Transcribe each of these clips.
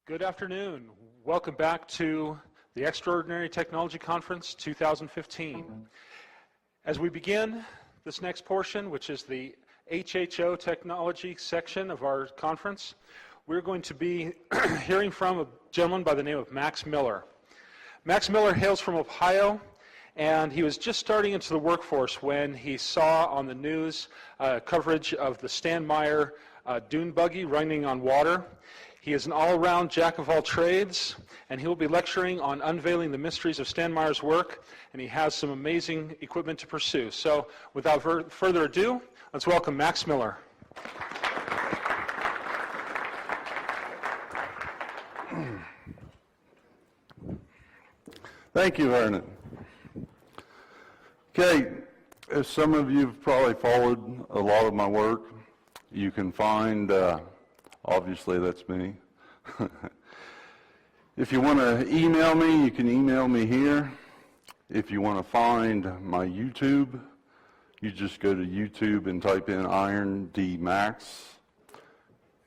Good afternoon. Welcome back to the Extraordinary Technology Conference 2015. As we begin this next portion, which is the HHO technology section of our conference, we're going to be hearing from a gentleman by the name of Max Miller. Max Miller hails from Ohio, and he was just starting into the workforce when he saw on the news coverage of the Stan Meyer dune buggy running on water. He is an all-around jack of all trades, and he will be lecturing on unveiling the mysteries of Stan Meyer's work, and he has some amazing equipment to pursue. So without further ado, let's welcome Max Miller. Thank you, Vernon. Okay, as some of you have probably followed a lot of my work, you can find obviously, that's me. If you want to email me, you can email me here. If you want to find my YouTube, you just go to YouTube and type in Iron D Max.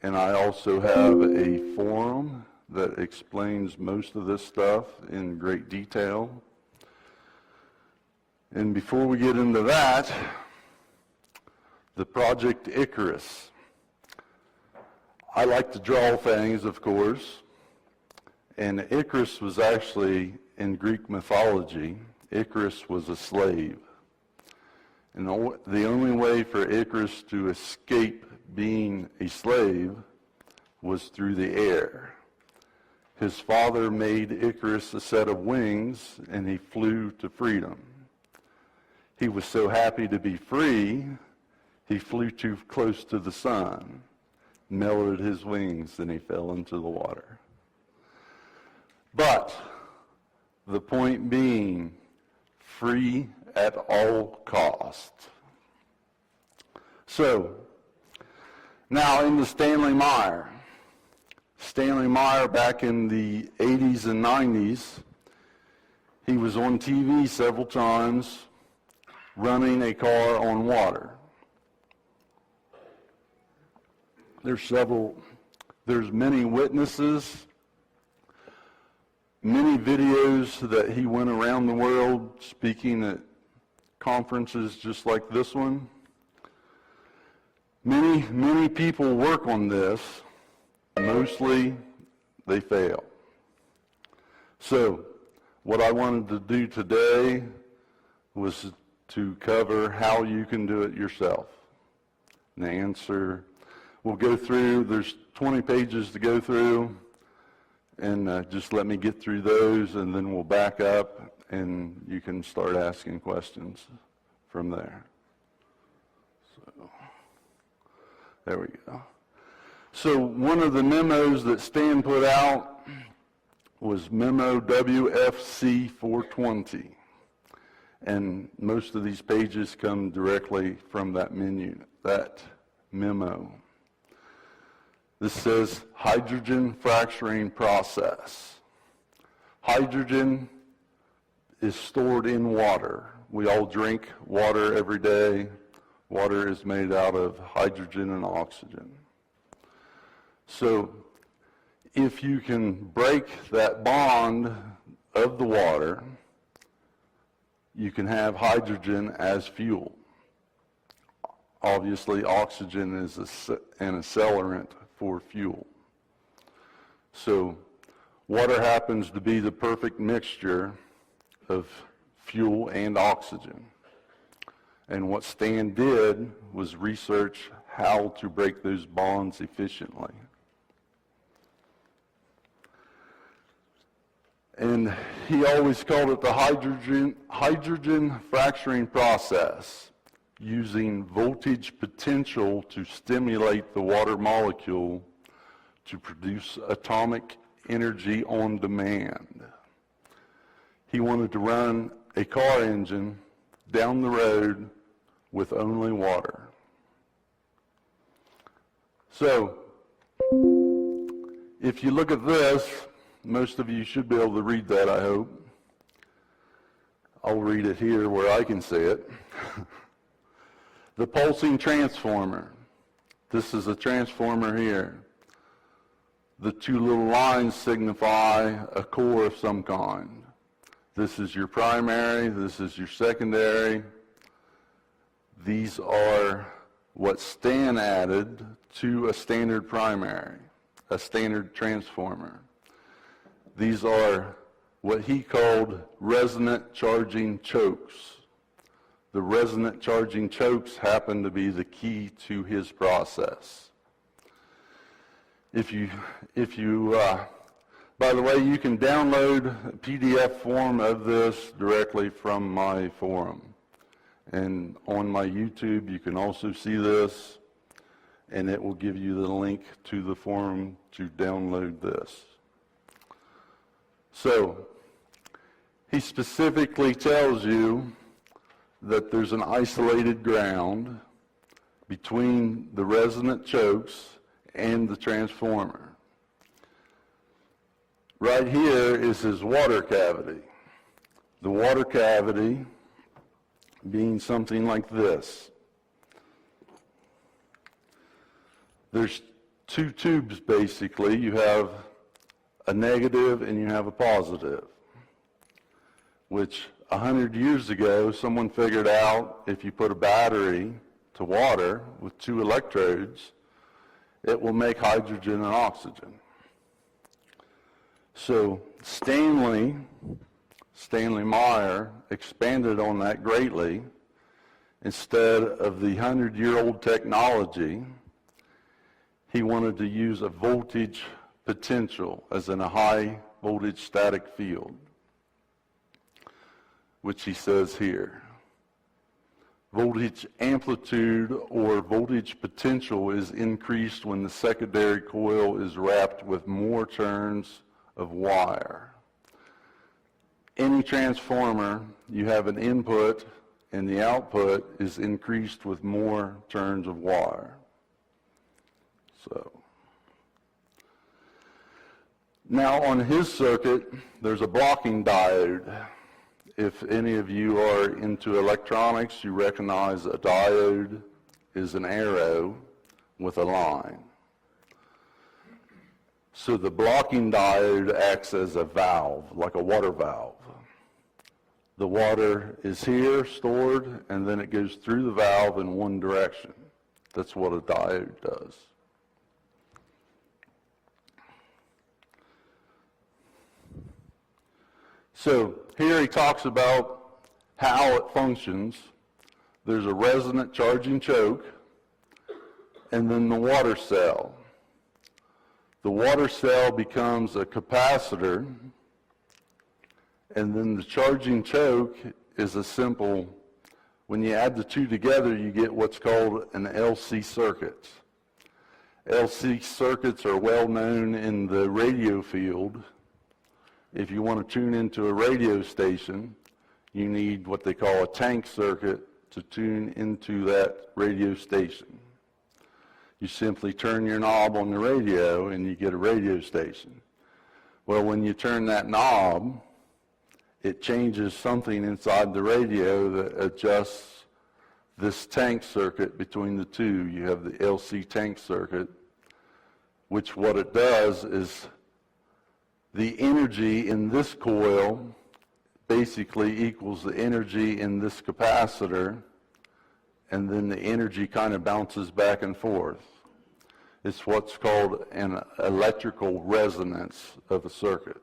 And I also have a forum that explains most of this stuff in great detail. And before we get into that, the Project Icarus. I like to draw things, of course, and Icarus was actually, in Greek mythology, Icarus was a slave. And the only way for Icarus to escape being a slave was through the air. His father made Icarus a set of wings, and he flew to freedom. He was so happy to be free, he flew too close to the sun, melted his wings, and he fell into the water. But the point being, free at all cost. So, now into Stanley Meyer. Stanley Meyer, back in the 80s and 90s, he was on TV several times running a car on water. There's many witnesses, many videos that he went around the world speaking at conferences just like this one. Many people work on this. Mostly they fail. So what I wanted to do today was to cover how you can do it yourself. And the answer, we'll go through, there's 20 pages to go through, and just let me get through those, and then we'll back up, and you can start asking questions from there. So, there we go. So one of the memos that Stan put out was Memo WFC 420. And most of these pages come directly from that memo. This says hydrogen fracturing process. Hydrogen is stored in water. We all drink water every day. Water is made out of hydrogen and oxygen. So if you can break that bond of the water, you can have hydrogen as fuel. Obviously, oxygen is an accelerant for fuel. So water happens to be the perfect mixture of fuel and oxygen. And what Stan did was research how to break those bonds efficiently. And he always called it the hydrogen fracturing process, using voltage potential to stimulate the water molecule to produce atomic energy on demand. He wanted to run a car engine down the road with only water. So, if you look at this, most of you should be able to read that, I hope. I'll read it here where I can see it. The pulsing transformer. This is a transformer here. the two little lines signify a core of some kind. This is your primary, this is your secondary. These are what Stan added to a standard primary, a standard transformer. These are what he called resonant charging chokes. The resonant charging chokes happen to be the key to his process. By the way, you can download a PDF form of this directly from my forum. And on my YouTube, you can also see this, and it will give you the link to the forum to download this. So, he specifically tells you that there's an isolated ground between the resonant chokes and the transformer. Right here is his water cavity. The water cavity being something like this. There's two tubes basically. You have a negative and you have a positive, which 100 years ago someone figured out if you put a battery to water with two electrodes, it will make hydrogen and oxygen. So Stanley Meyer expanded on that greatly. Instead of the 100-year-old technology, he wanted to use a voltage potential, as in a high voltage static field, which he says here. Voltage amplitude or voltage potential is increased when the secondary coil is wrapped with more turns of wire. Any transformer, you have an input and the output is increased with more turns of wire. So, now on his circuit, there's a blocking diode. If any of you are into electronics, you recognize a diode is an arrow with a line. So the blocking diode acts as a valve, like a water valve. The water is here stored, and then it goes through the valve in one direction. That's what a diode does. So here he talks about how it functions. There's a resonant charging choke, and then the water cell. The water cell becomes a capacitor, and then the charging choke is a simple, when you add the two together, you get what's called an LC circuit. LC circuits are well known in the radio field. If you want to tune into a radio station, you need what they call a tank circuit to tune into that radio station. You simply turn your knob on the radio and you get a radio station. Well, when you turn that knob, it changes something inside the radio that adjusts this tank circuit between the two. You have the LC tank circuit, which what it does is the energy in this coil basically equals the energy in this capacitor, and then the energy kind of bounces back and forth. It's what's called an electrical resonance of a circuit.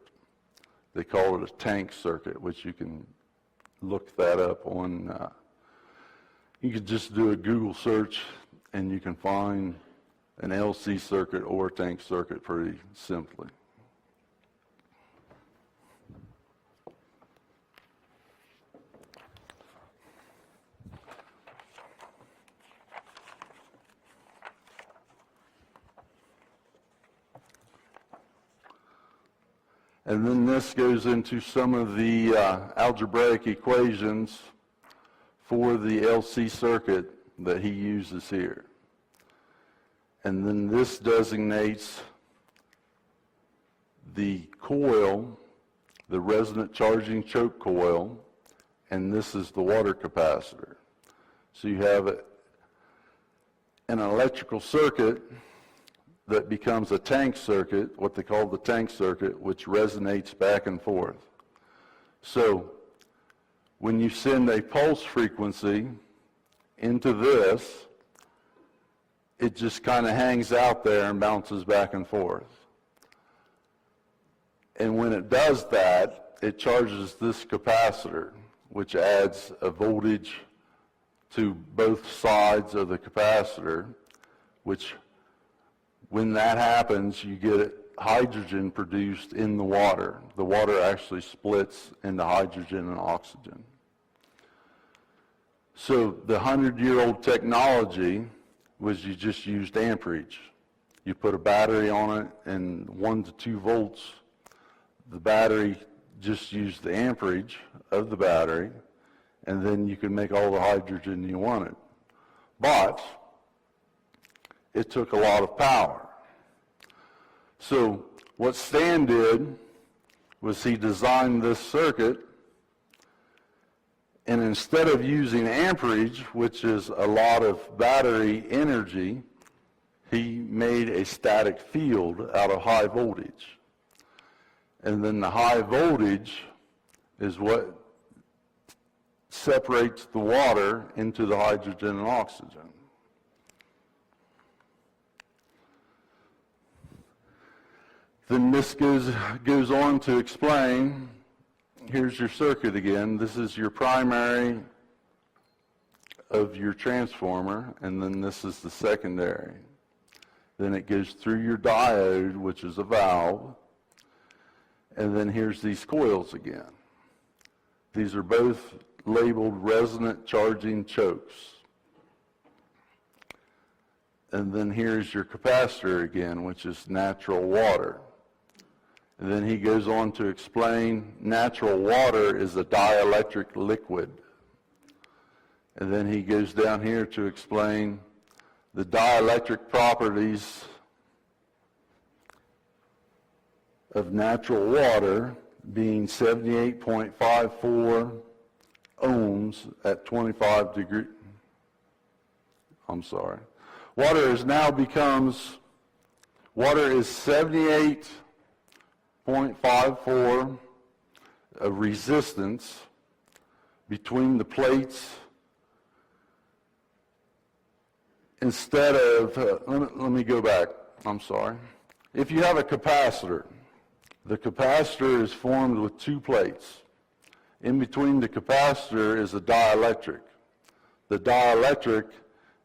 They call it a tank circuit, which you can look that up on, you could just do a Google search and you can find an LC circuit or a tank circuit pretty simply. And then this goes into some of the algebraic equations for the LC circuit that he uses here. And then this designates the coil, the resonant charging choke coil, and this is the water capacitor. So you have an electrical circuit that becomes a tank circuit, what they call the tank circuit, which resonates back and forth. So when you send a pulse frequency into this, it just kind of hangs out there and bounces back and forth. And when it does that, it charges this capacitor, which adds a voltage to both sides of the capacitor, which when that happens, you get hydrogen produced in the water. The water actually splits into hydrogen and oxygen. So the 100-year-old technology was you just used amperage. You put a battery on it and 1 to 2 volts. The battery just used the amperage of the battery, and then you could make all the hydrogen you wanted. But it took a lot of power. So what Stan did was he designed this circuit, and instead of using amperage, which is a lot of battery energy, he made a static field out of high voltage. And then the high voltage is what separates the water into the hydrogen and oxygen. Then this goes on to explain, here's your circuit again. This is your primary of your transformer, and then this is the secondary. Then it goes through your diode, which is a valve, and then here's these coils again. These are both labeled resonant charging chokes. And then here's your capacitor again, which is natural water. And then he goes on to explain natural water is a dielectric liquid. And then he goes down here to explain the dielectric properties of natural water being 78.54 ohms at 25 degrees. I'm sorry. Water is 78.54 of resistance between the plates instead of, let me go back, I'm sorry. If you have a capacitor, the capacitor is formed with 2 plates. In between the capacitor is a dielectric. The dielectric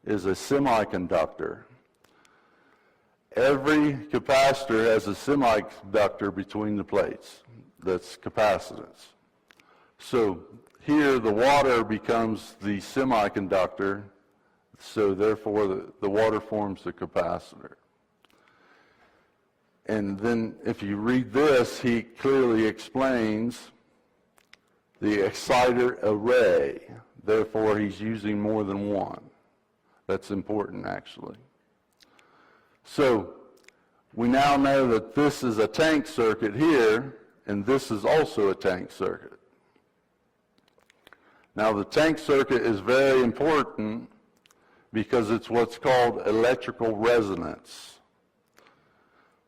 is a semiconductor. Every capacitor has a semiconductor between the plates. That's capacitance. So here the water becomes the semiconductor, so therefore the water forms the capacitor. And then if you read this, he clearly explains the exciter array. Therefore, he's using more than one. That's important, actually. So we now know that this is a tank circuit here, and this is also a tank circuit. Now, the tank circuit is very important because it's what's called electrical resonance.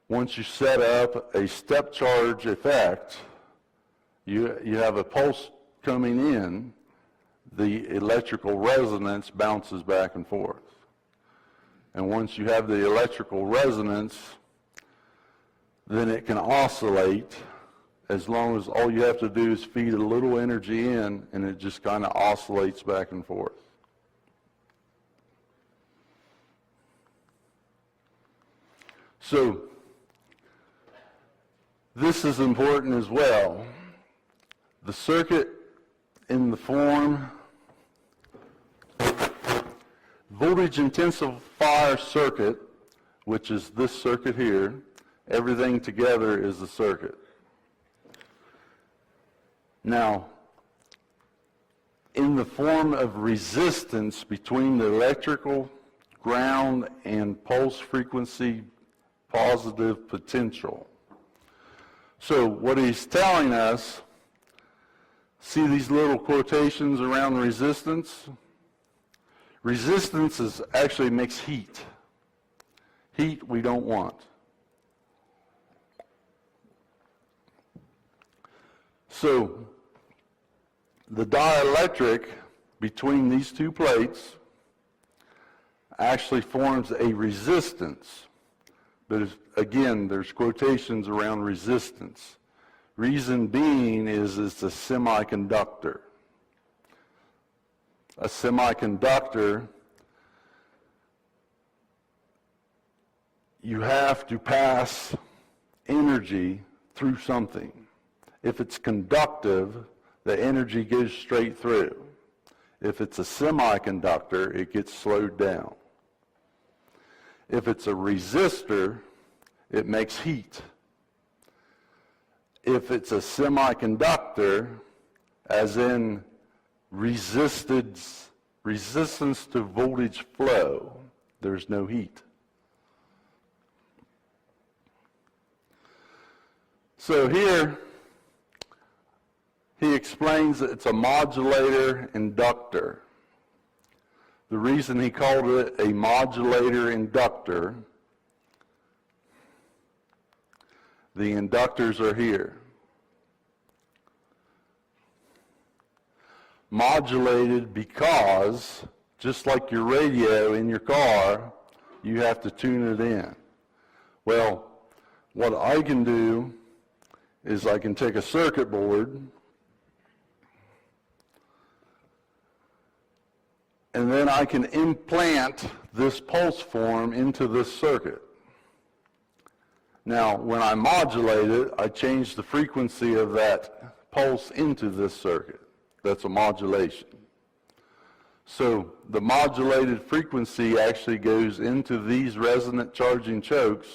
Once you set up a step charge effect, you have a pulse coming in, the electrical resonance bounces back and forth. And once you have the electrical resonance, then it can oscillate as long as all you have to do is feed a little energy in, and it just kind of oscillates back and forth. So this is important as well. The circuit in the form voltage intensifier circuit, which is this circuit here, everything together is the circuit. Now, in the form of resistance between the electrical ground and pulse frequency positive potential. So what he's telling us, see these little quotations around resistance? Resistance actually makes heat. Heat we don't want. So the dielectric between these two plates actually forms a resistance. But again, there's quotations around resistance. Reason being is it's a semiconductor. A semiconductor, you have to pass energy through something. If it's conductive, the energy goes straight through. If it's a semiconductor, it gets slowed down. If it's a resistor, it makes heat. If it's a semiconductor, as in resistance to voltage flow, there's no heat. So here, he explains that it's a modulator inductor. The reason he called it a modulator inductor, the inductors are here. Modulated because, just like your radio in your car, you have to tune it in. Well, what I can do is I can take a circuit board and then I can implant this pulse form into this circuit. Now, when I modulate it, I change the frequency of that pulse into this circuit. That's a modulation. So the modulated frequency actually goes into these resonant charging chokes,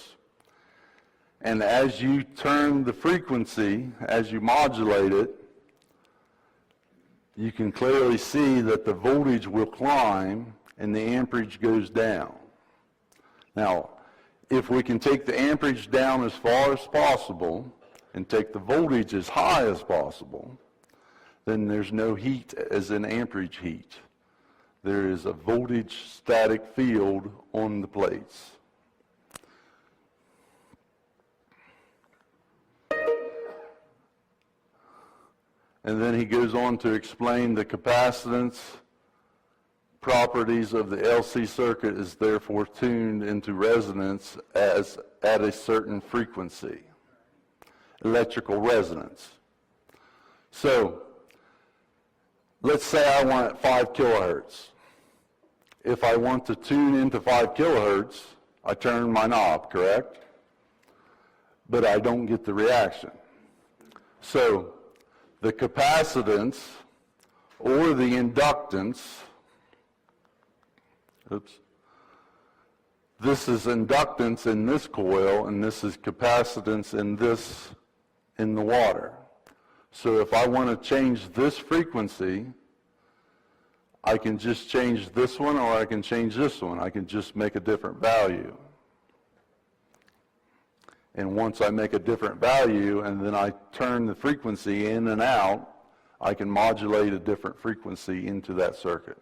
and as you turn the frequency, as you modulate it, you can clearly see that the voltage will climb and the amperage goes down. Now, if we can take the amperage down as far as possible and take the voltage as high as possible, then there's no heat as in amperage heat. There is a voltage static field on the plates. And then he goes on to explain the capacitance properties of the LC circuit is therefore tuned into resonance as at a certain frequency, electrical resonance. So, let's say I want 5 kilohertz. If I want to tune into 5 kilohertz, I turn my knob, correct? But I don't get the reaction. So, the capacitance or the inductance, this is inductance in this coil and this is capacitance in the water. So if I want to change this frequency, I can just change this one or I can change this one. I can just make a different value. And once I make a different value and then I turn the frequency in and out, I can modulate a different frequency into that circuit.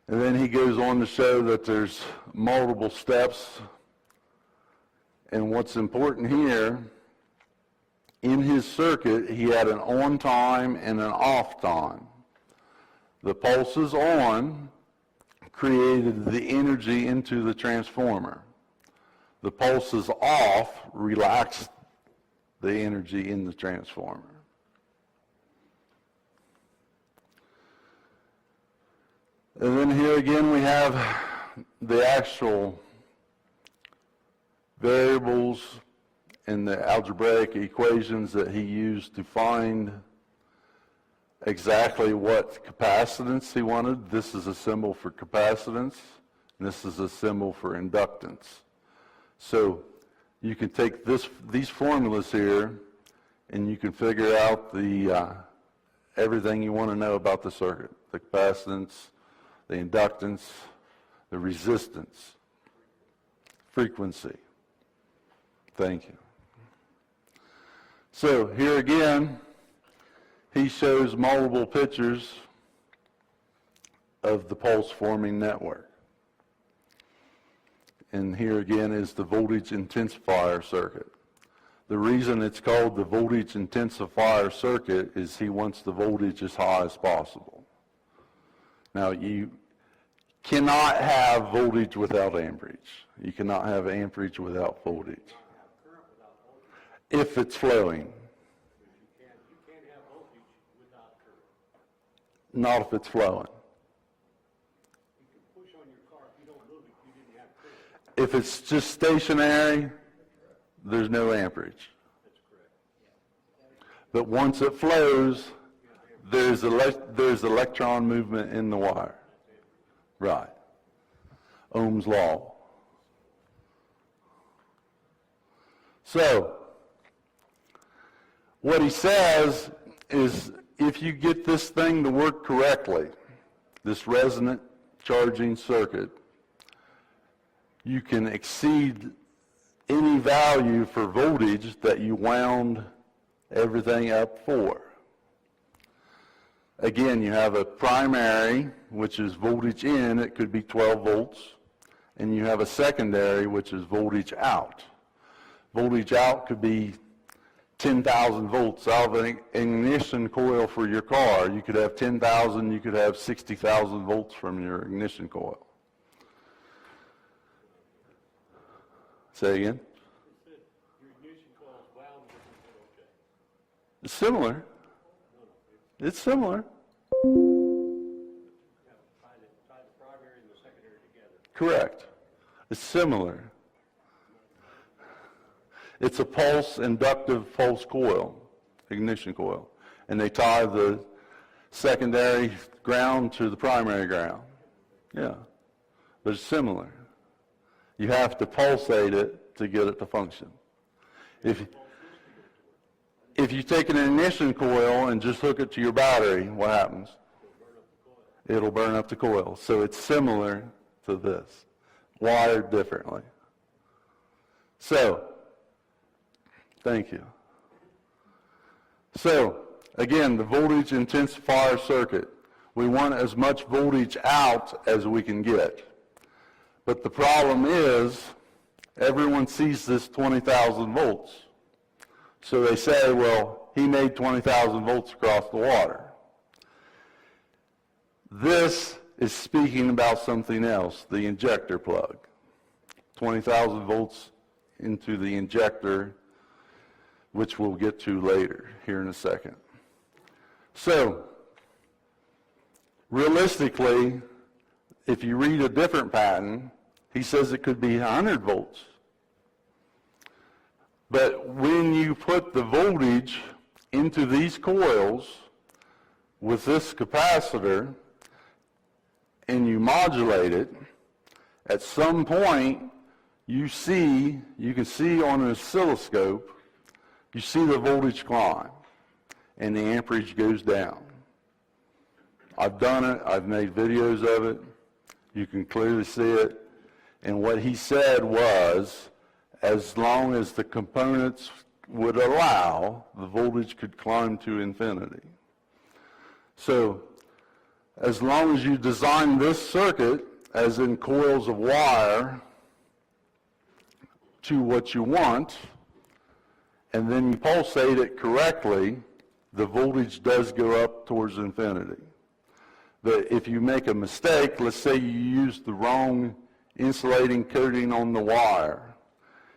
And then he goes on to show that there's multiple steps. And what's important here, in his circuit, he had an on time and an off time. The pulses on created the energy into the transformer. The pulses off relaxed the energy in the transformer. And then here again we have the actual variables and the algebraic equations that he used to find exactly what capacitance he wanted. This is a symbol for capacitance, and this is a symbol for inductance. So you can take these formulas here, and you can figure out everything you want to know about the circuit: the capacitance, the inductance, the resistance, frequency. Thank you. So here again, he shows multiple pictures of the pulse forming network. and here again is the voltage intensifier circuit. The reason it's called the voltage intensifier circuit is he wants the voltage as high as possible. Now, you cannot have voltage without amperage. You cannot have amperage without voltage. If it's flowing. You can't have voltage without current. Not if it's flowing. You can push on your car, if you don't move it, you didn't have current. If it's just stationary, there's no amperage. That's correct. But once it flows, there's electron movement in the wire. Right. Ohm's law. So, what he says is if you get this thing to work correctly, this resonant charging circuit, you can exceed any value for voltage that you wound everything up for. Again, you have a primary, which is voltage in, it could be 12 volts, and you have a secondary, which is voltage out. Voltage out could be 10,000 volts out of an ignition coil for your car. You could have 10,000, you could have 60,000 volts from your ignition coil. Say again? Your ignition coil is wound with it, okay. It's similar. It's similar. Tie the primary and the secondary together. Correct. It's similar. It's a pulse, inductive pulse coil, ignition coil. And they tie the secondary ground to the primary ground. Yeah. But it's similar. You have to pulsate it to get it to function. If you take an ignition coil and just hook it to your battery, what happens? It'll burn up the coil. So it's similar to this, wired differently. So, thank you. So, again, the voltage intensifier circuit. We want as much voltage out as we can get. But the problem is, everyone sees this 20,000 volts. So they say, well, he made 20,000 volts across the water. This is speaking about something else, the injector plug. 20,000 volts into the injector, which we'll get to later, here in a second. So, realistically, if you read a different patent, he says it could be 100 volts. But when you put the voltage into these coils with this capacitor and you modulate it, at some point you can see on an oscilloscope, you see the voltage climb and the amperage goes down. I've done it, I've made videos of it, you can clearly see it. And what he said was, as long as the components would allow, the voltage could climb to infinity. So, as long as you design this circuit, as in coils of wire, to what you want, and then you pulsate it correctly, the voltage does go up towards infinity. But if you make a mistake, let's say you use the wrong insulating coating on the wire,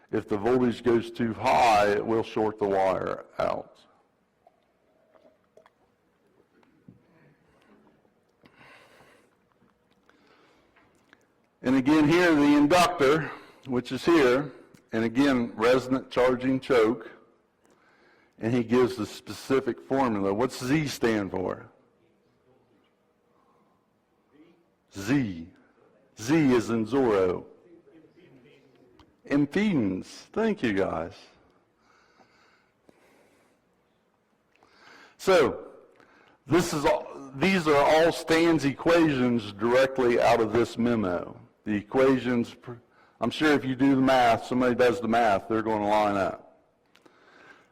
if the voltage goes too high, it will short the wire out. And again here, the inductor, which is here, and again, resonant charging choke, and he gives the specific formula. What's Z stand for? Z. Z is in Zorro. Impedance. Thank you, guys. So, these are all Stan's equations directly out of this memo. The equations, I'm sure if you do the math, somebody does the math, they're going to line up.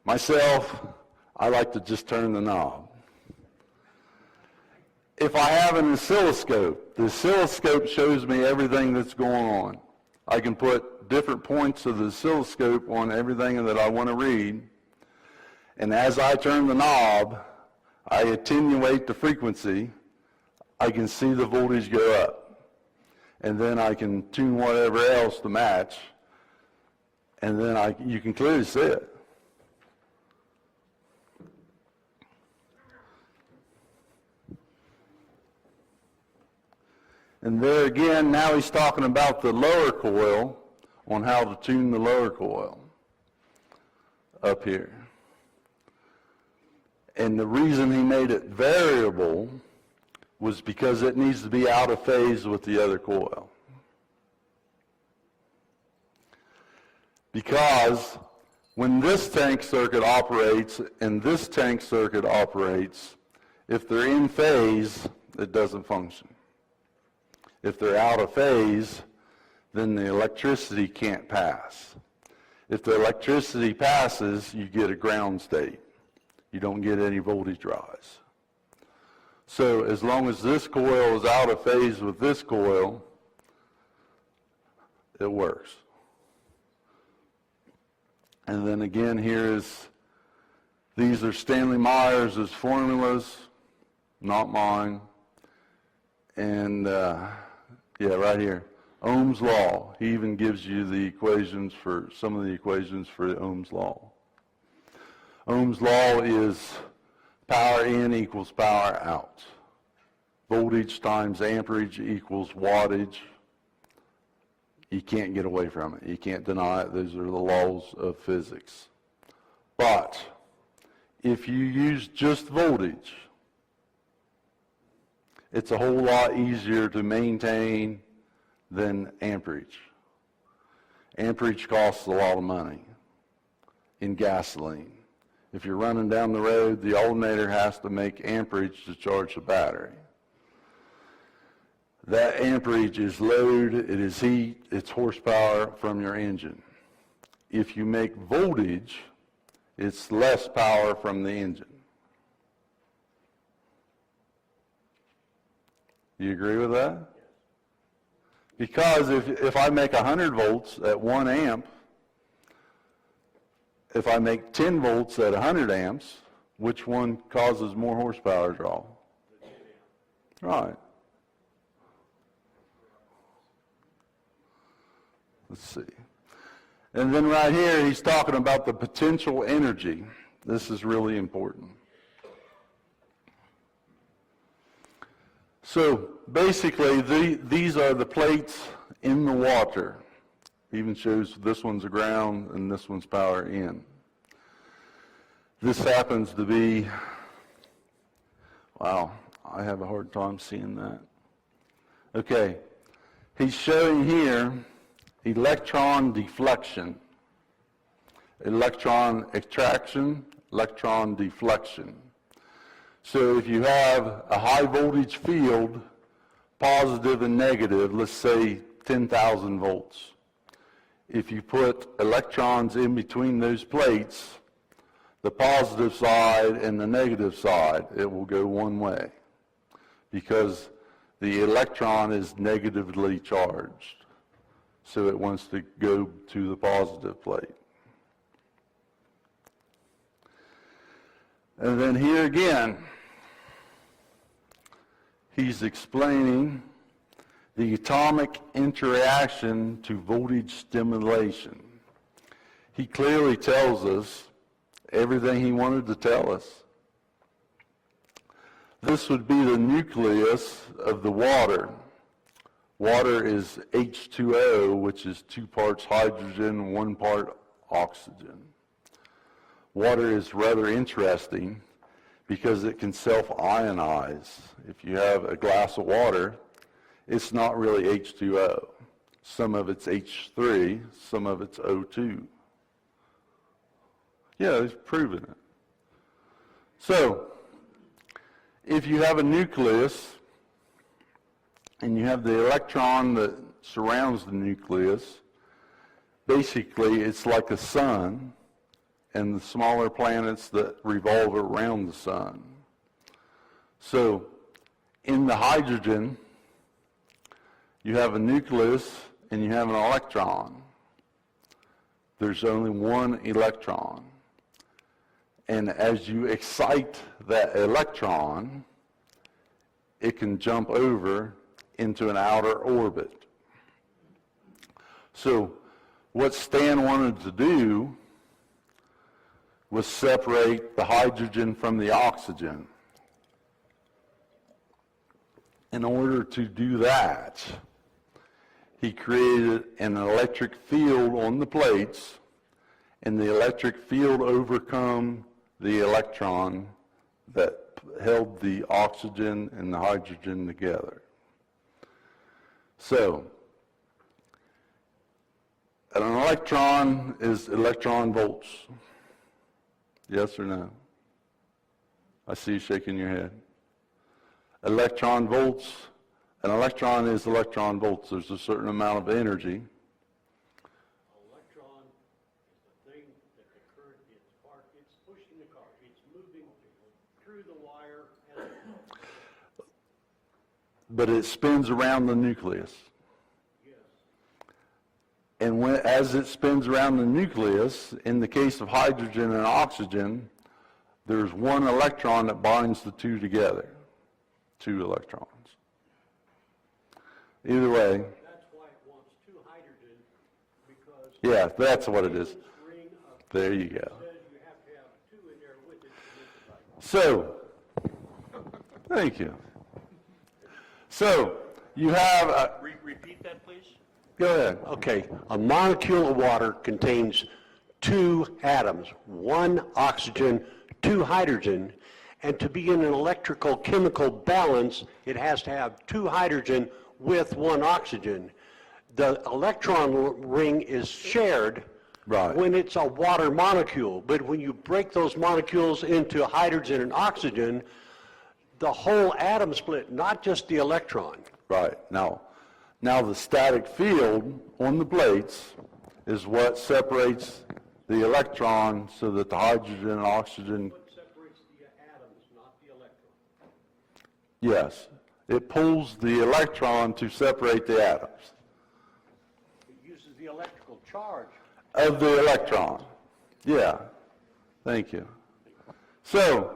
Myself, I like to just turn the knob. If I have an oscilloscope, the oscilloscope shows me everything that's going on. I can put different points of the oscilloscope on everything that I want to read. And as I turn the knob, I attenuate the frequency. I can see the voltage go up. And then I can tune whatever else to match. And then you can clearly see it. And there again, now he's talking about the lower coil, on how to tune the lower coil up here. And the reason he made it variable was because it needs to be out of phase with the other coil. Because when this tank circuit operates and this tank circuit operates, if they're in phase, it doesn't function. If they're out of phase, then the electricity can't pass. If the electricity passes, you get a ground state. You don't get any voltage rise. So as long as this coil is out of phase with this coil, it works. And then again, these are Stanley Meyer's formulas, not mine. And yeah, right here, Ohm's law. He even gives you the equations for, some of the equations for Ohm's law. Ohm's law is power in equals power out. Voltage times amperage equals wattage. You can't get away from it. You can't deny it. Those are the laws of physics. But if you use just voltage, it's a whole lot easier to maintain than amperage. Amperage costs a lot of money in gasoline. If you're running down the road, the alternator has to make amperage to charge the battery. That amperage is load, it is heat, it's horsepower from your engine. If you make voltage, it's less power from the engine. You agree with that? Because if I make 100 volts at 1 amp, if I make 10 volts at 100 amps, which one causes more horsepower draw? Right. Let's see. And then right here, he's talking about the potential energy. This is really important. So basically, these are the plates in the water. Even shows this one's a ground and this one's power in. This happens to be, wow, I have a hard time seeing that. Okay, he's showing here electron deflection, electron attraction, electron deflection. So if you have a high voltage field, positive and negative, let's say 10,000 volts. If you put electrons in between those plates, the positive side and the negative side, it will go one way because the electron is negatively charged. So it wants to go to the positive plate. And then here again, he's explaining the atomic interaction to voltage stimulation. He clearly tells us everything he wanted to tell us. This would be the nucleus of the water. Water is H2O, which is 2 parts hydrogen, 1 part oxygen. Water is rather interesting because it can self-ionize. If you have a glass of water, it's not really H2O. Some of it's H3, some of it's O2. Yeah, he's proven it. So, if you have a nucleus, and you have the electron that surrounds the nucleus, basically it's like a sun and the smaller planets that revolve around the sun. So in the hydrogen, you have a nucleus and you have an electron, there's only one electron. And as you excite that electron, it can jump over into an outer orbit. So what Stan wanted to do was separate the hydrogen from the oxygen. In order to do that, he created an electric field on the plates, and the electric field overcome the electron that held the oxygen and the hydrogen together. So, an electron is electron volts. Yes or no? I see you shaking your head. Electron volts, an electron is electron volts. There's a certain amount of energy. Electron is the thing that the current is part, it's pushing the car, it's moving through the wire. But it spins around the nucleus. Yes. And as it spins around the nucleus, in the case of hydrogen and oxygen, there's one electron that binds the two together. Two electrons. Either way. That's why it wants two hydrogen, because Yeah, that's what it is. this ring of There you go. says you have to have two in there with it to make the cycle. So, thank you. So, you have, Repeat that, please. go ahead. Okay, a molecule of water contains two atoms, one oxygen, two hydrogen, and to be in an electrical chemical balance, it has to have two hydrogen with one oxygen. The electron ring is shared Right. when it's a water molecule, but when you break those molecules into hydrogen and oxygen, the whole atom split, not just the electron. Right. Now the static field on the plates is what separates the electron so that the hydrogen and oxygen. What separates the atoms, not the electron? Yes. It pulls the electron to separate the atoms It uses the electrical charge. of the electron. Yeah. Thank you. So,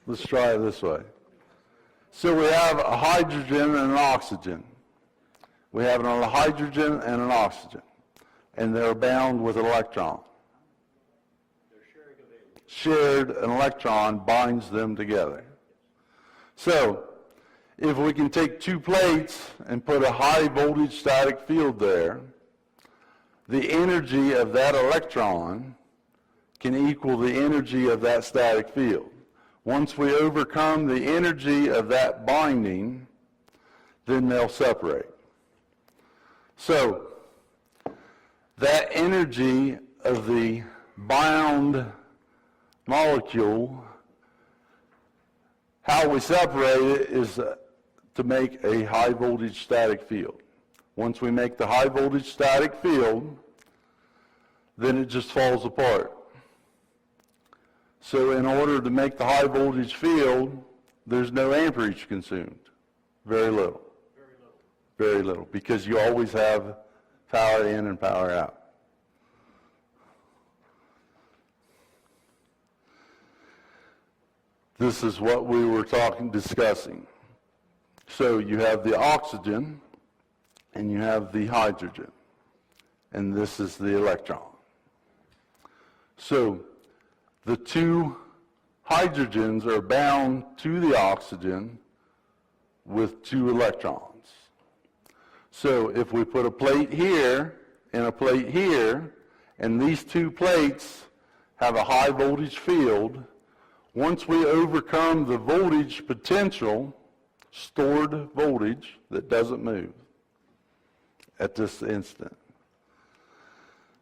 let's try it this way. So we have a hydrogen and an oxygen. We have a hydrogen and an oxygen, and they're bound with an electron. They're sharing a valence. Shared an electron binds them together. So, if we can take two plates and put a high voltage static field there, the energy of that electron can equal the energy of that static field. Once we overcome the energy of that binding, then they'll separate. So, that energy of the bound molecule, how we separate it is to make a high voltage static field. Once we make the high voltage static field, then it just falls apart. So in order to make the high voltage field, there's no amperage consumed. Very little. Very little. Very little, because you always have power in and power out. This is what we were discussing. So you have the oxygen and you have the hydrogen, and this is the electron. So the two hydrogens are bound to the oxygen with two electrons. So if we put a plate here and a plate here, and these two plates have a high voltage field, once we overcome the voltage potential, stored voltage that doesn't move at this instant,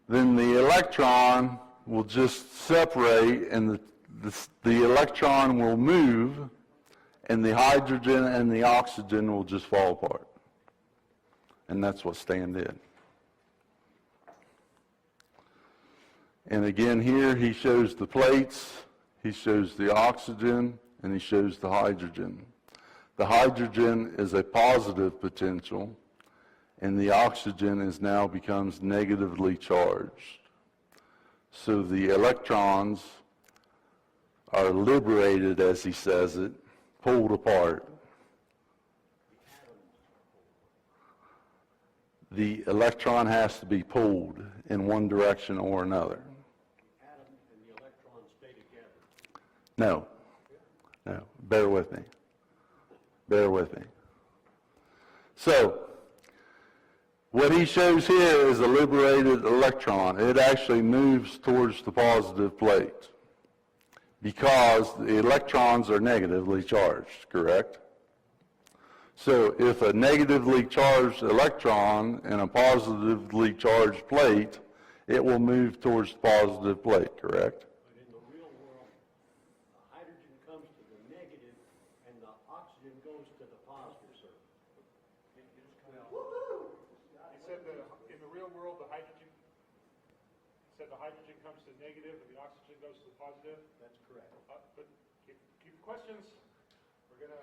then the electron will just separate, and the electron will move, and the hydrogen and the oxygen will just fall apart. And that's what Stan did. And again here he shows the plates, he shows the oxygen, and he shows the hydrogen. The hydrogen is a positive potential, and the oxygen is now becomes negatively charged. So the electrons are liberated, as he says it, pulled apart. The electron has to be pulled in one direction or another. The atom and the electron stay together. No. No. Bear with me. Bear with me. So, what he shows here is a liberated electron. It actually moves towards the positive plate because the electrons are negatively charged, correct? So if a negatively charged electron in a positively charged plate, it will move towards the positive plate, correct? But in the real world, the hydrogen comes to the negative and the oxygen goes to the positive, sir. He said that in the real world, the hydrogen comes to negative and the oxygen goes to the positive. That's correct. But keep questions. We're gonna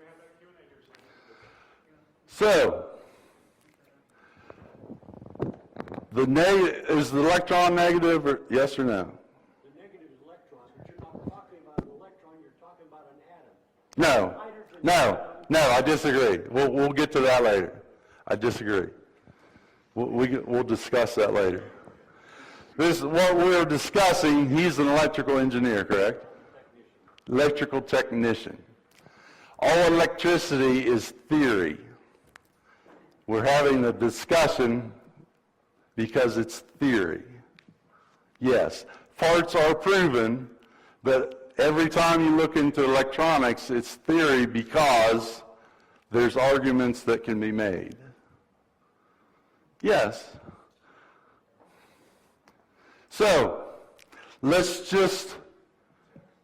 have that Q&A here soon. So, is the electron negative, or yes or no? The negative is electron, but you're not talking about an electron, you're talking about an atom. No, I disagree. We'll get to that later. I disagree. We'll discuss that later. This is what we're discussing. He's an electrical engineer, correct? Electrical technician. All electricity is theory. We're having a discussion because it's theory. Yes, parts are proven, but every time you look into electronics, it's theory because there's arguments that can be made. Yes. So, let's just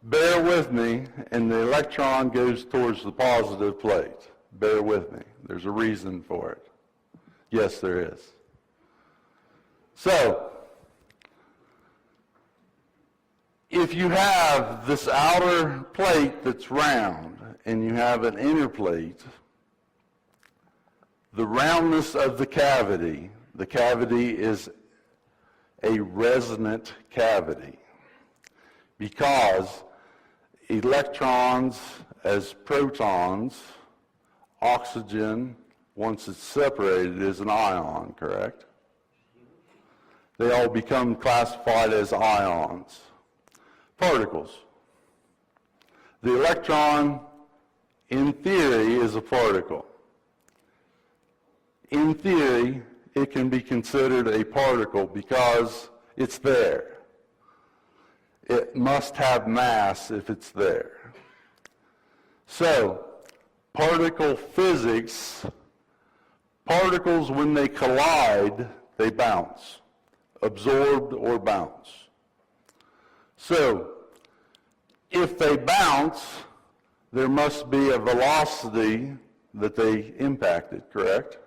bear with me, and the electron goes towards the positive plate. Bear with me. There's a reason for it. Yes, there is. So, if you have this outer plate that's round, and you have an inner plate, the roundness of the cavity is a resonant cavity because electrons as protons, oxygen, once it's separated, is an ion, correct? They all become classified as ions. Particles. The electron, in theory, is a particle. In theory, it can be considered a particle because it's there. It must have mass if it's there. So, particle physics, particles when they collide, they bounce, absorbed or bounce. So, if they bounce, there must be a velocity that they impacted, correct?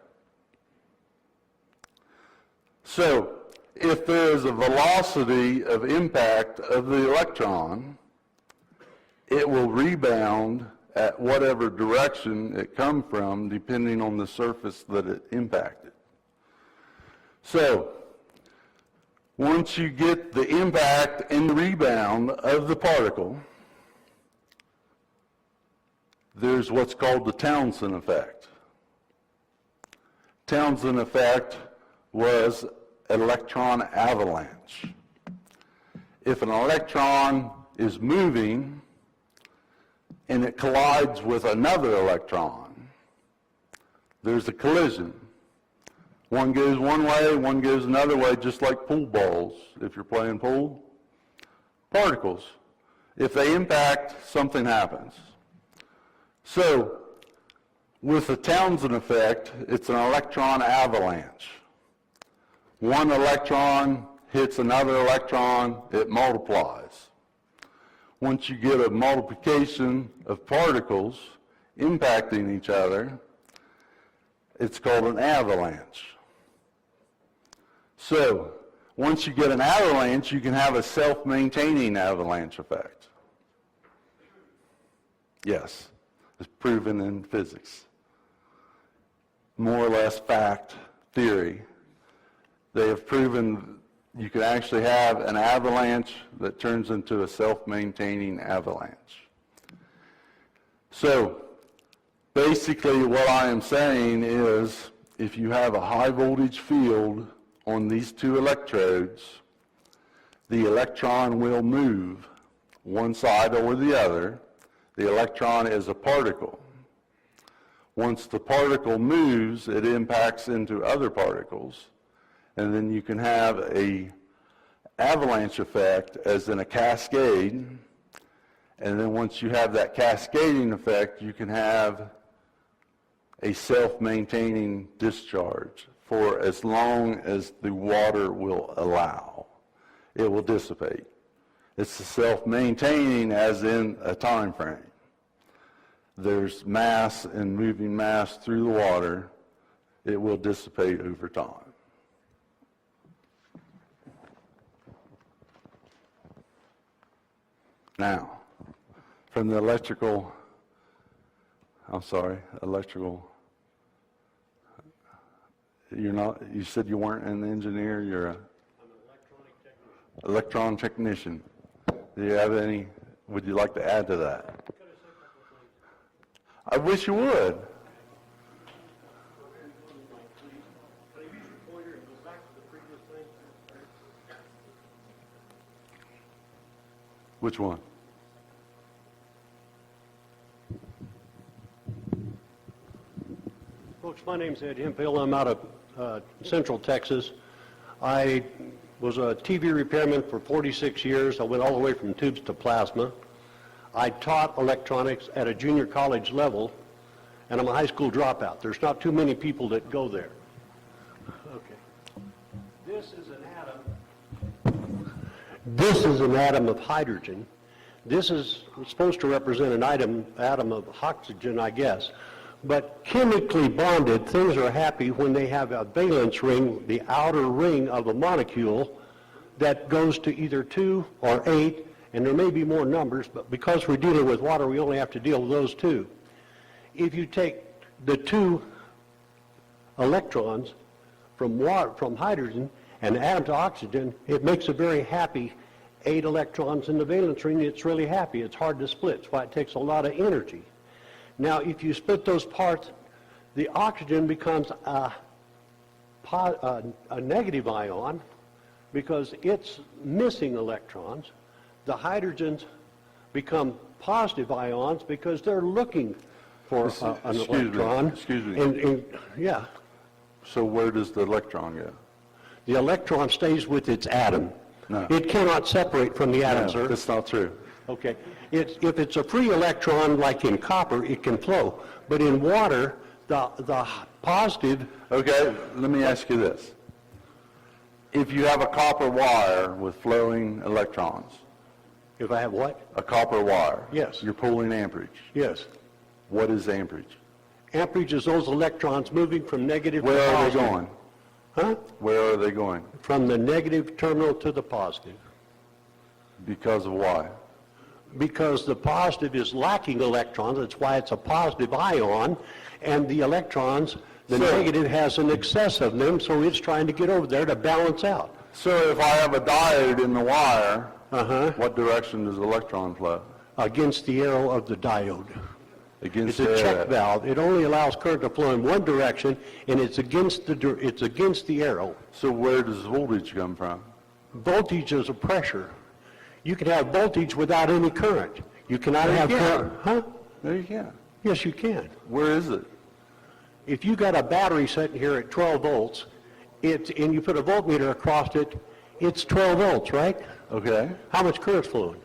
So, if there is a velocity of impact of the electron, it will rebound at whatever direction it come from, depending on the surface that it impacted. So, once you get the impact and the rebound of the particle, there's what's called the Townsend effect. Townsend effect was electron avalanche. If an electron is moving and it collides with another electron, there's a collision. One goes one way, one goes another way, just like pool balls, if you're playing pool. Particles. If they impact, something happens. So, with the Townsend effect, it's an electron avalanche. One electron hits another electron, it multiplies. Once you get a multiplication of particles impacting each other, it's called an avalanche. So, once you get an avalanche, you can have a self-maintaining avalanche effect. Yes. It's proven in physics. More or less fact, theory. They have proven you can actually have an avalanche that turns into a self-maintaining avalanche. So, basically what I am saying is, if you have a high voltage field on these two electrodes, the electron will move one side or the other. The electron is a particle. Once the particle moves, it impacts into other particles, and then you can have a avalanche effect as in a cascade, and then once you have that cascading effect, you can have a self-maintaining discharge for as long as the water will allow. It will dissipate. It's self-maintaining as in a time frame. There's mass and moving mass through the water. It will dissipate over time. Now, from the electrical, you said you weren't an engineer, you're an electron technician. Do you have any, would you like to add to that? I wish you would. Which one? Folks, my name's Ed Hemphill. I'm out of Central Texas. I was a TV repairman for 46 years. I went all the way from tubes to plasma. I taught electronics at a junior college level, and I'm a high school dropout. There's not too many people that go there. Okay. This is an atom of hydrogen. This is supposed to represent an atom of oxygen, I guess. But chemically bonded, things are happy when they have a valence ring, the outer ring of a molecule, that goes to either 2 or 8, and there may be more numbers, but because we're dealing with water, we only have to deal with those 2. If you take the 2 electrons from hydrogen and add them to oxygen, it makes a very happy 8 electrons in the valence ring. It's really happy. It's hard to split. That's why it takes a lot of energy. Now, if you split those parts, the oxygen becomes a negative ion because it's missing electrons. The hydrogens become positive ions because they're looking for an electron. Excuse me. Yeah. So where does the electron go? The electron stays with its atom. No. It cannot separate from the atom, sir. That's not true. Okay. If it's a free electron, like in copper, it can flow. But in water, the positive... Okay, let me ask you this. If you have a copper wire with flowing electrons... If I have what? A copper wire. Yes. You're pulling amperage. Yes. What is amperage? Amperage is those electrons moving from negative to Where are positive. they going? Huh? Where are they going? From the negative terminal to the positive. Because of why? Because the positive is lacking electrons. That's why it's a positive ion. And the electrons, the negative has an excess of them, so it's trying to get over there to balance out. So if I have a diode in the wire, what direction does the electron flow? Against the arrow of the diode. Against It's a check valve. It only allows current to flow in one direction, and it's against the arrow. So where does voltage come from? Voltage is a pressure. You can have voltage without any current. You cannot have current. Huh? No, you can't. Yes, you can. Where is it? If you got a battery sitting here at 12 volts, and you put a voltmeter across it, it's 12 volts, right? Okay. How much current's flowing?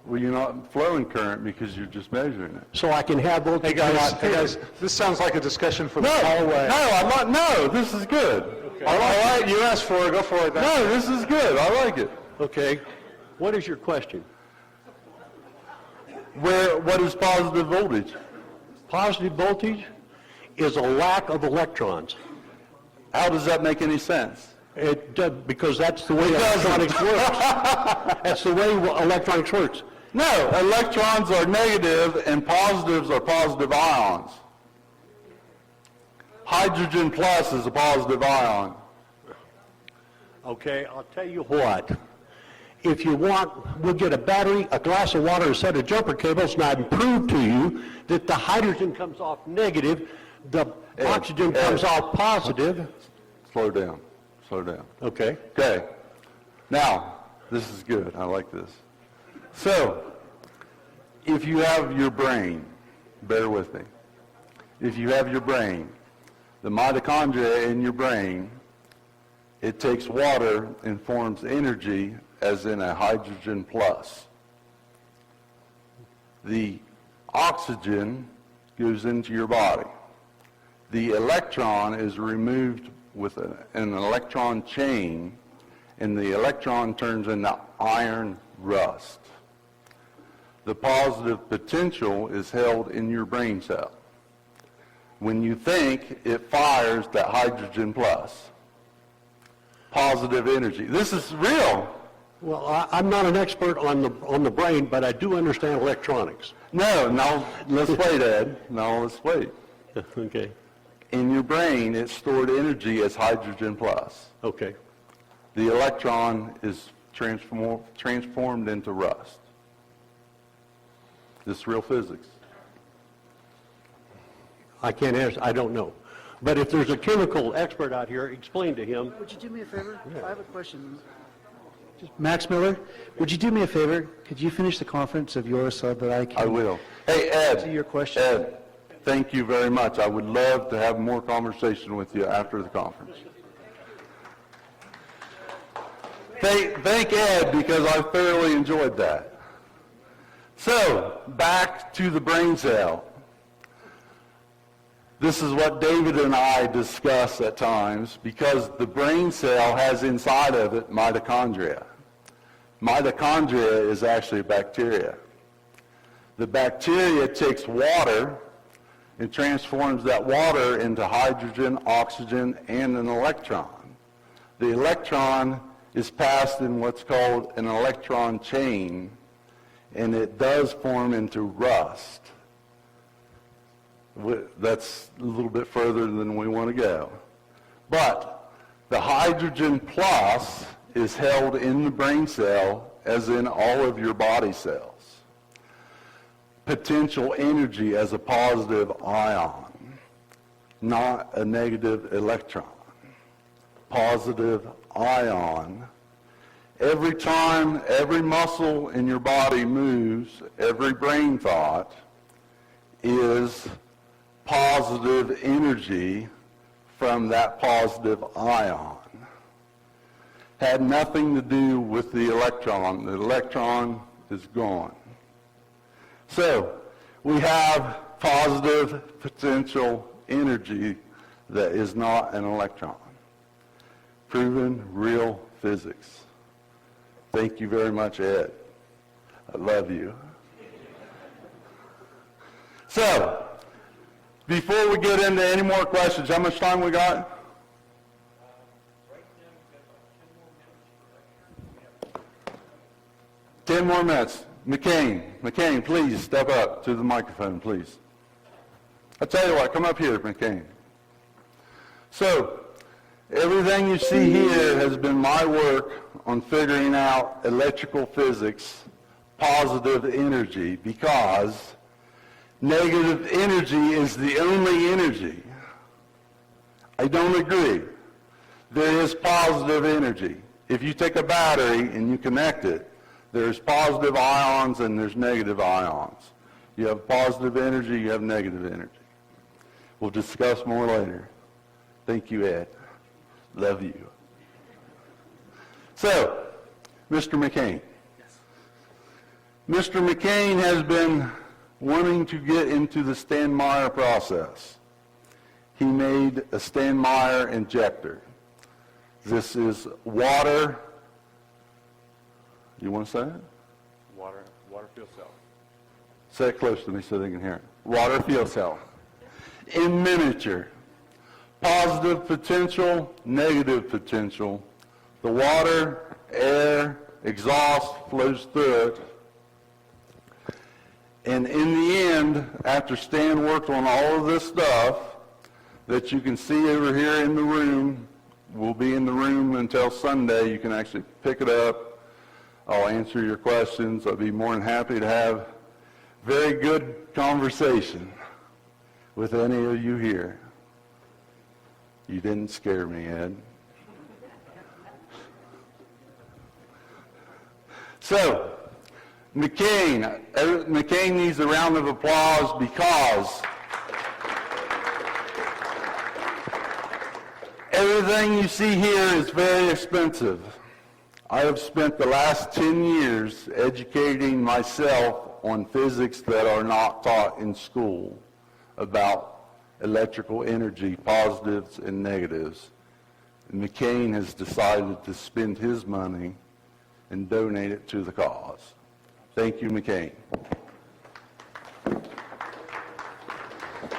Well, you're not flowing current because you're just measuring it. So I can have voltage. Hey guys, this sounds like a discussion for the hallway. No, I'm not. No, this is good. Okay. All right, you asked for it. Go for it. No, this is good. I like it. Okay. What is your question? What is positive voltage? Positive voltage is a lack of electrons. How does that make any sense? Because that's the way electronics works. That's the way electronics works. No, electrons are negative and positives are positive ions. Hydrogen plus is a positive ion. Okay, I'll tell you what. If you want, we'll get a battery, a glass of water, a set of jumper cables, and I can prove to you that the hydrogen comes off negative, the oxygen comes off positive. Slow down, slow down. Okay. Okay, now, this is good, I like this. So, if you have your brain, bear with me. If you have your brain, the mitochondria in your brain, it takes water and forms energy as in a hydrogen plus. The oxygen goes into your body. The electron is removed with an electron chain, and the electron turns into iron rust. The positive potential is held in your brain cell. When you think, it fires that hydrogen plus. Positive energy. This is real. Well, I'm not an expert on the brain, but I do understand electronics. No, now let's wait, Ed. Now let's wait. Okay. In your brain, it's stored energy as hydrogen plus. Okay. The electron is transformed into rust. This is real physics. I can't answer, I don't know. But if there's a chemical expert out here, explain to him. Would you do me a favor? I have a question. Max Miller, would you do me a favor? Could you finish the conference of yours so that I can... I will. Hey, Ed. To your question. Ed, thank you very much. I would love to have more conversation with you after the conference. Thank Ed, because I thoroughly enjoyed that. So, back to the brain cell. This is what David and I discuss at times, because the brain cell has inside of it mitochondria. Mitochondria is actually bacteria. The bacteria takes water and transforms that water into hydrogen, oxygen, and an electron. The electron is passed in what's called an electron chain, and it does form into rust. That's a little bit further than we want to go. But the hydrogen plus is held in the brain cell as in all of your body cells. Potential energy as a positive ion, not a negative electron. Positive ion. Every time every muscle in your body moves, every brain thought is positive energy from that positive ion. Had nothing to do with the electron. The electron is gone. So, we have positive potential energy that is not an electron. Proven real physics. Thank you very much, Ed. I love you. So, before we get into any more questions, how much time we got? 10 more minutes. McCain, please step up to the microphone, please. I'll tell you what, come up here, McCain. So, everything you see here has been my work on figuring out electrical physics, positive energy, because negative energy is the only energy. I don't agree. There is positive energy. If you take a battery and you connect it, there's positive ions and there's negative ions. You have positive energy, you have negative energy. We'll discuss more later. Thank you, Ed. Love you. So, Mr. McCain. Yes. Mr. McCain has been wanting to get into the Meyer process. He made a Meyer injector. This is water. You want to say it? Water fuel cell. Say it close to me so they can hear it. Water fuel cell. In miniature. Positive potential, negative potential. The water, air, exhaust flows through it. And in the end, after Stan worked on all of this stuff that you can see over here in the room, we'll be in the room until Sunday. You can actually pick it up. I'll answer your questions. I'll be more than happy to have very good conversation with any of you here. You didn't scare me, Ed. So, McCain needs a round of applause because everything you see here is very expensive. I have spent the last 10 years educating myself on physics that are not taught in school about electrical energy, positives and negatives. And McCain has decided to spend his money and donate it to the cause. Thank you, McCain.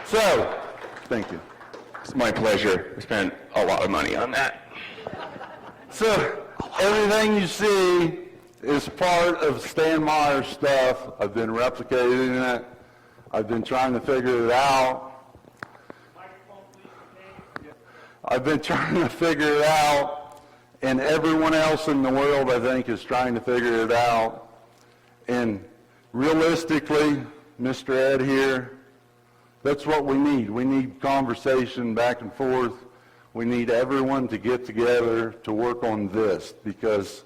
So, thank you. It's my pleasure. We spent a lot of money on that. So, everything you see is part of Stan Meyer's stuff. I've been replicating it. I've been trying to figure it out. And everyone else in the world, I think, is trying to figure it out. And realistically, Mr. Ed here, that's what we need. We need conversation back and forth. We need everyone to get together to work on this because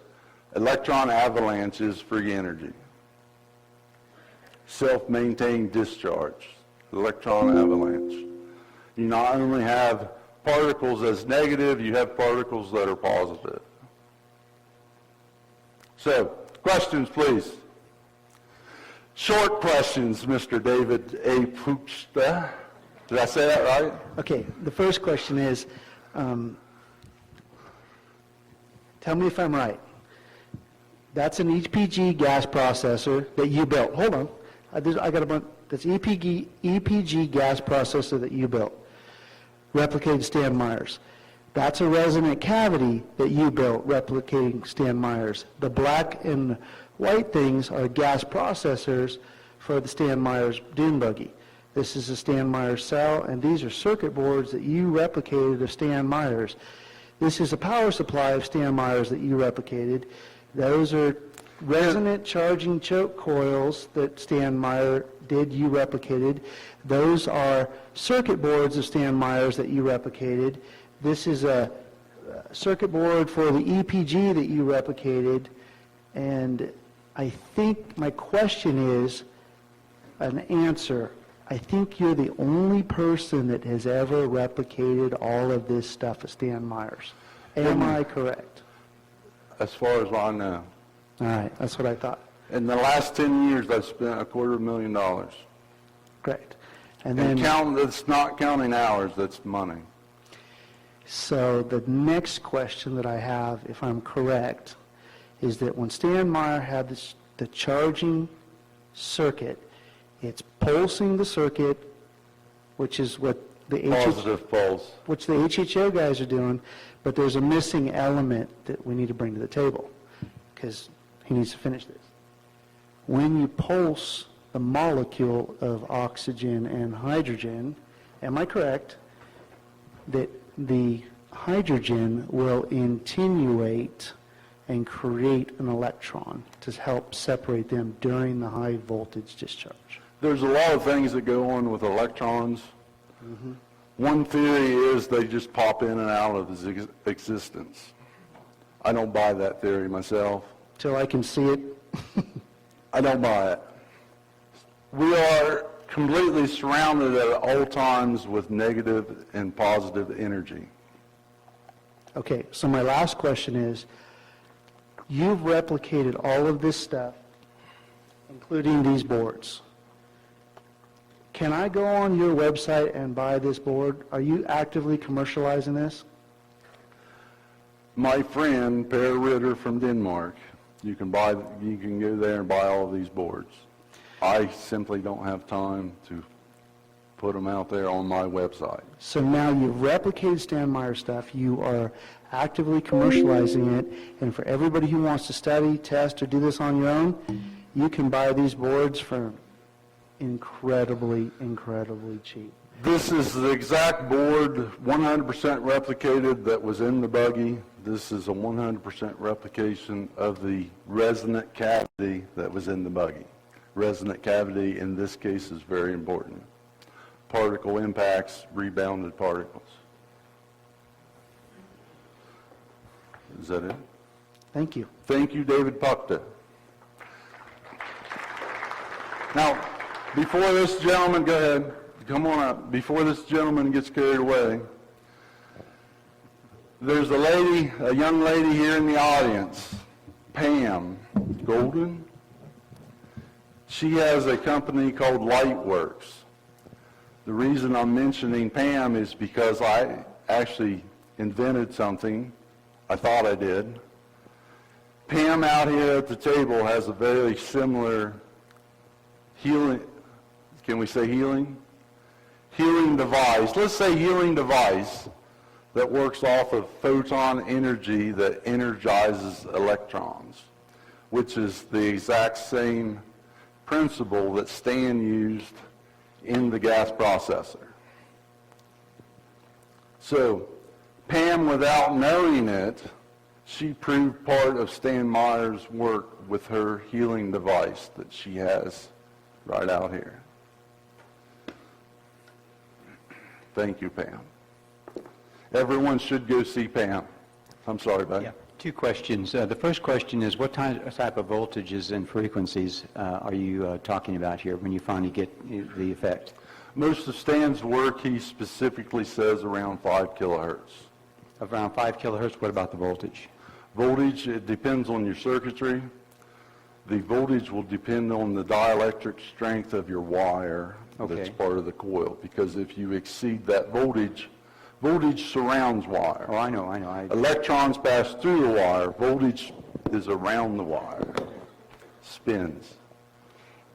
electron avalanche is free energy. Self-maintained discharge, electron avalanche. You not only have particles as negative, you have particles that are positive. So, questions, please. Short questions, Mr. David A. Puchta. Did I say that right? Okay, the first question is, tell me if I'm right. That's an EPG gas processor that you built. Hold on. I got a bunch. That's EPG gas processor that you built. Replicated Stan Meyer's. That's a resonant cavity that you built, replicating Stan Meyer's. The black and white things are gas processors for the Stan Meyer's dune buggy. This is a Stan Meyer's cell, and these are circuit boards that you replicated of Stan Meyer's. This is a power supply of Stan Meyer's that you replicated. Those are resonant charging choke coils that Stan Meyer did, you replicated. Those are circuit boards of Stan Meyer's that you replicated. This is a circuit board for the EPG that you replicated. And I think my question is an answer. I think you're the only person that has ever replicated all of this stuff at Stan Meyer's. Am I correct? As far as I know. All right, that's what I thought. In the last 10 years, I've spent $250,000. Great. And And then, that's not counting hours, that's money. so the next question that I have, if I'm correct, is that when Stan Meyer had the charging circuit, it's pulsing the circuit, which is what the Positive pulse. which the HHO guys are doing, but there's a missing element that we need to bring to the table, because he needs to finish this. When you pulse the molecule of oxygen and hydrogen, am I correct, that the hydrogen will attenuate and create an electron to help separate them during the high voltage discharge? There's a lot of things that go on with electrons. One theory is they just pop in and out of existence. I don't buy that theory myself. Till I can see it. I don't buy it. We are completely surrounded at all times with negative and positive energy. Okay, so my last question is, you've replicated all of this stuff, including these boards. Can I go on your website and buy this board? Are you actively commercializing this? My friend, Per Ritter from Denmark, you can go there and buy all of these boards. I simply don't have time to put them out there on my website. So now you've replicated Stan Meyer stuff, you are actively commercializing it, and for everybody who wants to study, test, or do this on your own, you can buy these boards for incredibly, incredibly cheap. This is the exact board, 100% replicated, that was in the buggy. This is a 100% replication of the resonant cavity that was in the buggy. Resonant cavity in this case is very important. Particle impacts, rebounded particles. Is that it? Thank you. Thank you, David Puckta. Now, before this gentleman, go ahead, come on up. Before this gentleman gets carried away, there's a young lady here in the audience, Pam Golden. She has a company called Lightworks. The reason I'm mentioning Pam is because I actually invented something. I thought I did. Pam out here at the table has a very similar healing, can we say healing? Healing device. Let's say healing device that works off of photon energy that energizes electrons, which is the exact same principle that Stan used in the gas processor. So, Pam, without knowing it, she proved part of Stan Meyer's work with her healing device that she has right out here. Thank you, Pam. Everyone should go see Pam. I'm sorry, buddy. Yeah, two questions. The first question is, what type of voltages and frequencies are you talking about here when you finally get the effect? Most of Stan's work, he specifically says around 5 kilohertz. Around 5 kilohertz, what about the voltage? Voltage, it depends on your circuitry. The voltage will depend on the dielectric strength of your wire that's Okay. part of the coil. Because if you exceed that voltage, voltage surrounds wire. Oh, I know. Electrons pass through the wire. Voltage is around the wire. Spins.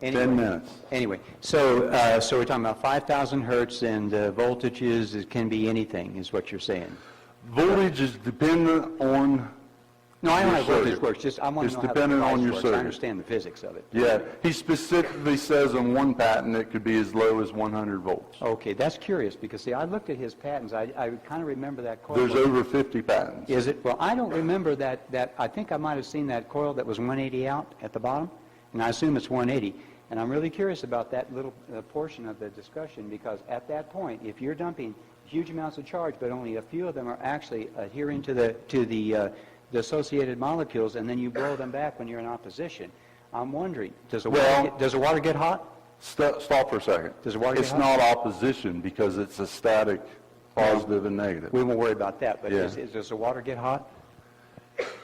10 minutes. Anyway, so we're talking about 5,000 hertz, and voltages, it can be anything, is what you're saying. Voltage is dependent on No, I know your how voltage circuit. works. Just I want It's to know how the dependent on device your works. circuit. I understand the physics of it. Yeah, he specifically says in one patent it could be as low as 100 volts. Okay, that's curious, because, see, I looked at his patents. I kind of remember that coil. There's over 50 patents. Is it? Well, I don't remember that. I think I might have seen that coil that was 180 out at the bottom, and I assume it's 180. And I'm really curious about that little portion of the discussion, because at that point, if you're dumping huge amounts of charge, but only a few of them are actually adhering to the associated molecules, and then you blow them back when you're in opposition, I'm wondering, does the water get hot? Stop for a second. Does the water get It's hot? not opposition because it's a static positive and negative. We won't worry about that, but Yeah. does the water get hot,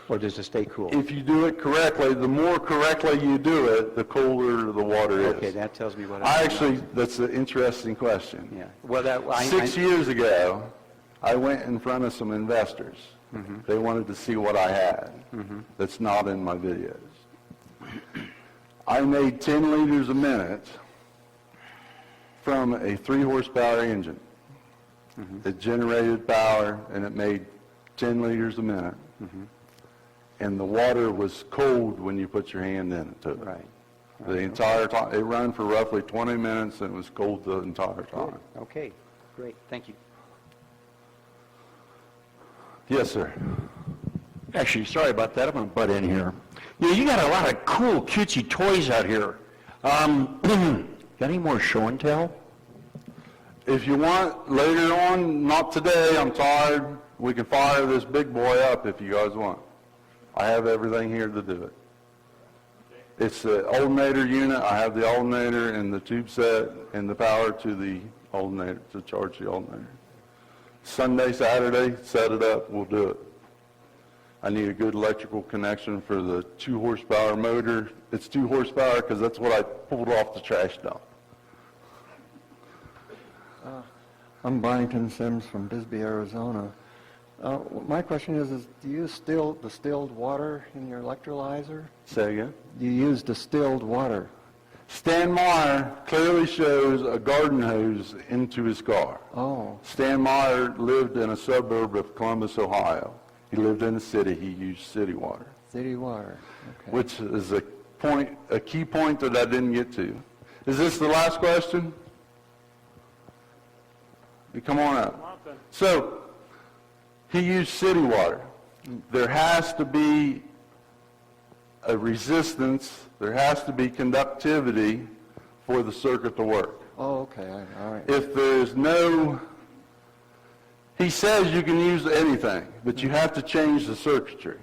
or does it stay cool? If you do it correctly, the more correctly you do it, the colder the water is. Okay, that tells me what That's an interesting question. Yeah. Well, that 6 years ago, I went in front of some investors. They wanted to see what I had. That's not in my videos. I made 10 liters a minute from a 3-horsepower engine. It generated power, and it made 10 liters a minute. And the water was cold when you put your hand in it, too. Right. The entire time. It ran for roughly 20 minutes, and it was cold the entire time. Okay, great, thank you. Yes, sir. Actually, sorry about that. I'm going to butt in here. Yeah, you got a lot of cool, cutesy toys out here. Got any more show and tell? If you want, later on, not today, I'm tired, we can fire this big boy up if you guys want. I have everything here to do it. It's the alternator unit. I have the alternator and the tube set and the power to the alternator, to charge the alternator. Sunday, Saturday, set it up, we'll do it. I need a good electrical connection for the 2-horsepower motor. It's 2 horsepower because that's what I pulled off the trash dump. I'm Byington Sims from Bisbee, Arizona. My question is do you use distilled water in your electrolyzer? Say again? Do you use distilled water? Stan Meyer clearly shows a garden hose into his car. Oh, Stan Meyer lived in a suburb of Columbus, Ohio. He lived in the city. He used city water, city water. Okay. which is a key point that I didn't get to. Is this the last question? You come on up. So, he used city water. There has to be a resistance, there has to be conductivity for the circuit to work. Oh, okay, all right. If there's no, he says you can use anything, but you have to change the circuitry.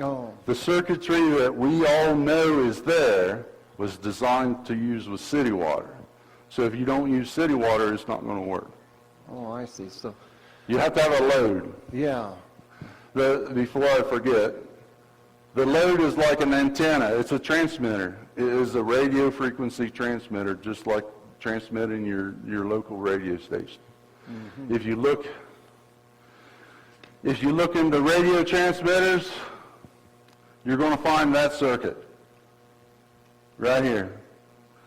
Oh, The circuitry that we all know is there was designed to use with city water. So if you don't use city water, it's not going to work. oh, I see. So, You have to have a load. yeah. Before I forget, the load is like an antenna. It's a transmitter. It is a radio frequency transmitter, just like transmitting your local radio station. If you look into radio transmitters, you're going to find that circuit right here.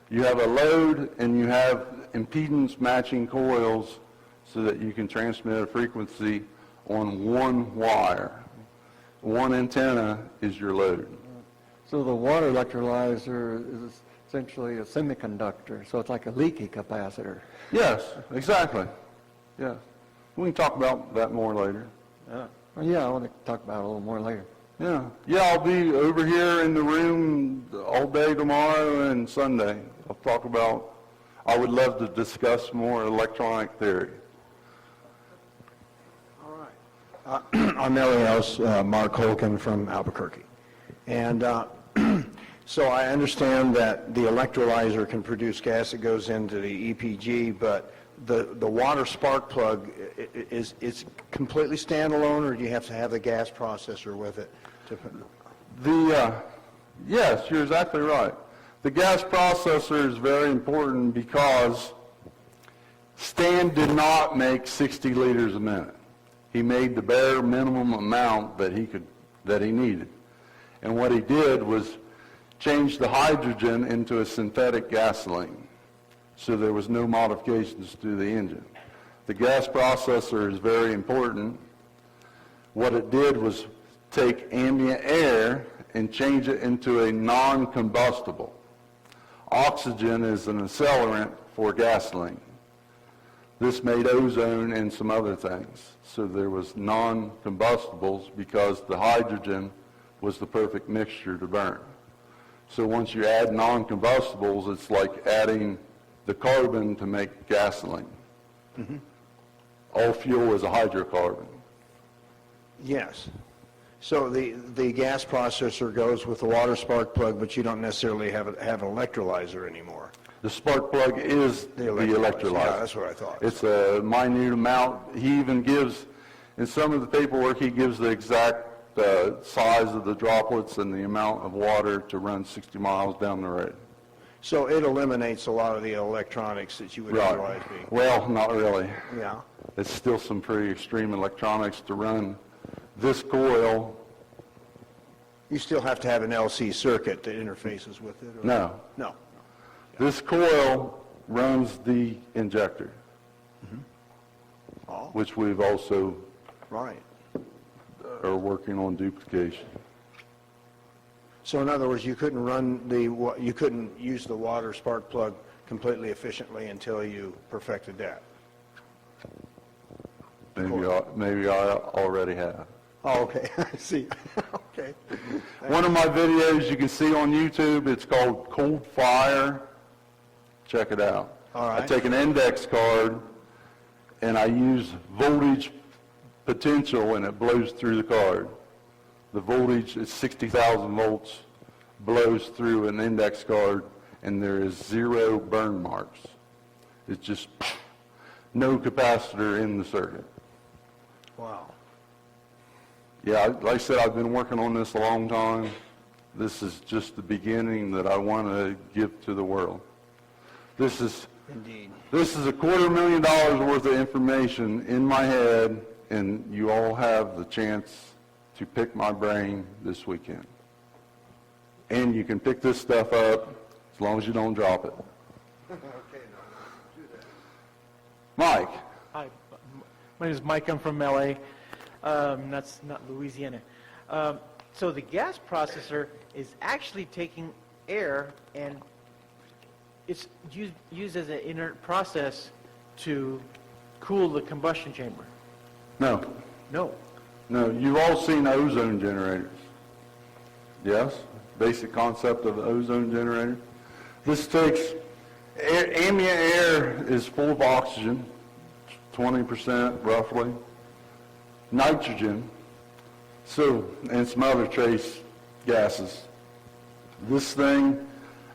You have a load and you have impedance matching coils so that you can transmit a frequency on one wire. One antenna is your load. So the water electrolyzer is essentially a semiconductor, so it's like a leaky capacitor. Yes, exactly. Yeah. We can talk about that more later. Well, yeah, I want to talk about it a little more later. Yeah. Yeah, I'll be over here in the room all day tomorrow and Sunday. I would love to discuss more electronic theory. I'm Meyer, Mark Holcomb from Albuquerque. And so I understand that the electrolyzer can produce gas that goes into the EPG, but the water spark plug is completely standalone, or do you have to have the gas processor with it? Yes, you're exactly right. The gas processor is very important because Stan did not make 60 liters a minute. He made the bare minimum amount that he needed. And what he did was change the hydrogen into a synthetic gasoline. So there was no modifications to the engine. The gas processor is very important. What it did was take ambient air and change it into a non-combustible. Oxygen is an accelerant for gasoline. This made ozone and some other things. So there was non-combustibles because the hydrogen was the perfect mixture to burn. So once you add non-combustibles, it's like adding the carbon to make gasoline. All fuel is a hydrocarbon. Yes. So the gas processor goes with the water spark plug, but you don't necessarily have an electrolyzer anymore. The spark plug is the electrolyzer. Yeah, that's what I thought. It's a minute amount. He even gives, in some of the paperwork, he gives the exact size of the droplets and the amount of water to run 60 miles down the road. So it eliminates a lot of the electronics that you would otherwise be. Well, not really. Yeah. It's still some pretty extreme electronics to run this coil. You still have to have an LC circuit that interfaces with it? Or? No. No. This coil runs the injector, Oh, which we've also right. are working on duplication. So in other words, you couldn't use the water spark plug completely efficiently until you perfected that. Maybe I already have. Oh, okay. I see. Okay. One of my videos you can see on YouTube, it's called Cold Fire. Check it out. All right. I take an index card and I use voltage potential and it blows through the card. The voltage is 60,000 volts, blows through an index card, and there is 0 burn marks. It's just no capacitor in the circuit. Wow. Yeah, like I said, I've been working on this a long time. This is just the beginning that I want to give to the world. This is Indeed. This is $250,000 worth of information in my head, and you all have the chance to pick my brain this weekend. And you can pick this stuff up as long as you don't drop it. Mike. Hi, my name is Mike. I'm from LA. That's not Louisiana. So the gas processor is actually taking air and it's used as an inert process to cool the combustion chamber. No, No. no, you've all seen ozone generators. Yes? Basic concept of ozone generator. This takes, ambient air is full of oxygen, 20% roughly, nitrogen, and some other trace gases. This thing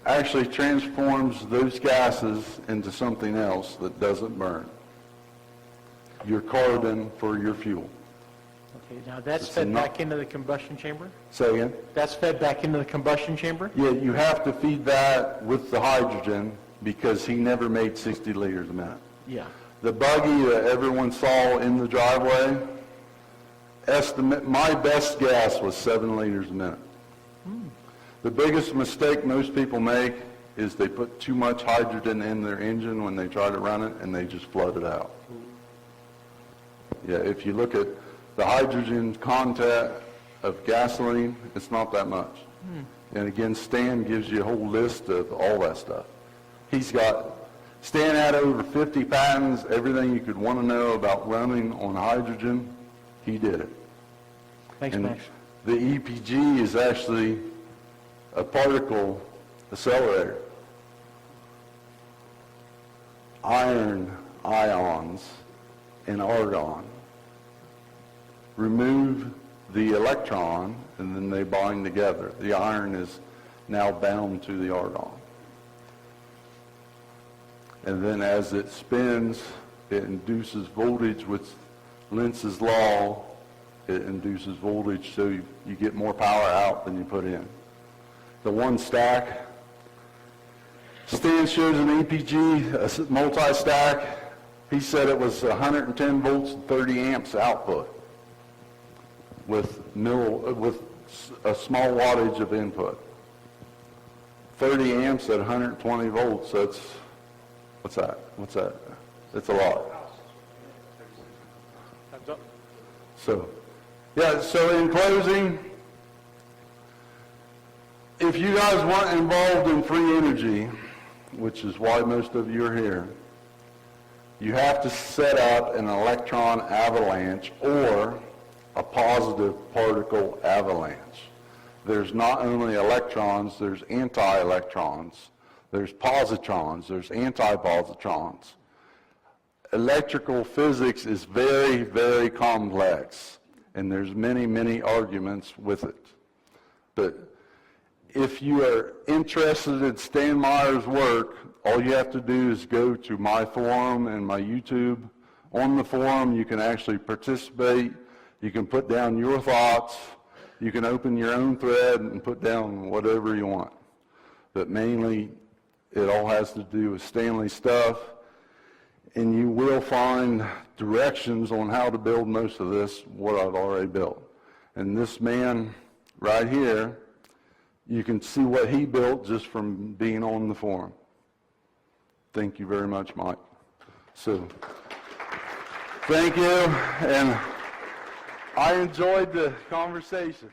actually transforms those gases into something else that doesn't burn. Your carbon for your fuel. Okay, now that's It's fed not- back into the combustion chamber? Say again? That's fed back into the combustion chamber? Yeah, you have to feed that with the hydrogen because he never made 60 liters a minute. Yeah. The buggy that everyone saw in the driveway, my best guess was 7 liters a minute. The biggest mistake most people make is they put too much hydrogen in their engine when they try to run it, and they just flood it out. Yeah, if you look at the hydrogen content of gasoline, it's not that much. And again, Stan gives you a whole list of all that stuff. Stan had over 50 patents, everything you could want to know about running on hydrogen, he did it. Thanks, And Max. the EPG is actually a particle accelerator. Iron ions and argon remove the electron, and then they bind together. The iron is now bound to the argon. And then as it spins, it induces voltage with Lenz's law. It induces voltage, so you get more power out than you put in. The one stack, Stan shows an EPG, a multi-stack. He said it was 110 volts and 30 amps output with a small wattage of input. 30 amps at 120 volts, that's, what's that? That's a lot. So in closing, if you guys weren't involved in free energy, which is why most of you are here, you have to set up an electron avalanche or a positive particle avalanche. There's not only electrons, there's anti-electrons, there's positrons, there's anti-positrons. Electrical physics is very, very complex, and there's many, many arguments with it. But if you are interested in Stan Meyer's work, all you have to do is go to my forum and my YouTube. On the forum, you can actually participate. You can put down your thoughts. You can open your own thread and put down whatever you want. But mainly, it all has to do with Stanley stuff. And you will find directions on how to build most of this, what I've already built. And this man right here, you can see what he built just from being on the forum. Thank you very much, Mike. So, thank you, and I enjoyed the conversation.